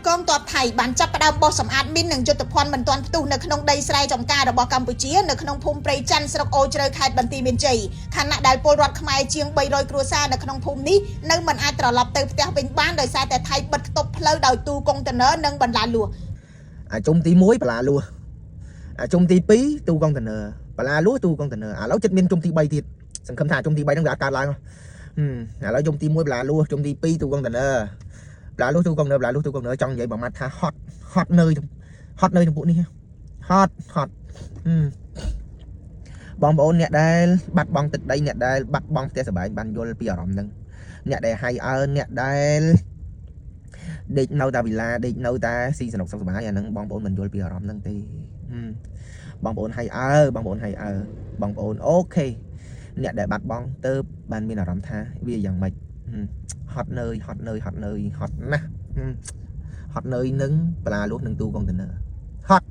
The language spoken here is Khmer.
កងទ័ពថៃបានចាប់ផ្ដើមបោះសម្អាតមីននិងយុទ្ធភ័ណ្ឌមិនទាន់ផ្ទុះនៅក្នុងដីស្រែចម្ការរបស់កម្ពុជានៅក្នុងភូមិព្រៃច័ន្ទស្រុកអូជ្រៅខេត្តបន្ទាយមានជ័យខណៈដែលពលរដ្ឋខ្មែរជាង300គ្រួសារនៅក្នុងភូមិនេះនៅមិនអាចត្រឡប់ទៅផ្ទះវិញបានដោយសារតែថៃបិទគប់ផ្លូវដោយទូកុងតឺន័រនិងបន្លាលួសជុំទី1បន្លាលួសជុំទី2ទូកុងតឺន័របន្លាលួសទូកុងតឺន័រឥឡូវចិត្តមានជុំទី3ទៀតសង្ឃឹមថាជុំទី3ហ្នឹងវាអាចកើតឡើងឥឡូវជុំទី1បន្លាលួសជុំទី2ទូកុងតឺន័របន្លាលួសទូកុងតឺន័រចង់និយាយមួយម៉ាត់ថាហត់នៅក្នុងពួកនេះហត់បងប្អូនអ្នកដែលបាត់បង់ទឹកដីអ្នកដែលបាត់បង់ផ្ទះសម្បែងបានយល់ពីអារម្មណ៍ហ្នឹងអ្នកដែលហៃអើអ្នកដែលដេកនៅតាវិឡាដេកនៅតាស៊ីសនុកសុខសប្បាយអាហ្នឹងបងប្អូនមិនយល់ពីអារម្មណ៍ហ្នឹងទេបងប្អូនហៃអើបងប្អូនអូខេអ្នកដែលបាត់បង់ទៅបានមានអារម្មណ៍ថាវាយ៉ាងម៉េចហត់ណាស់ហត់នៅនឹងបលាលួសនឹងទូកុងតឺន័រហត់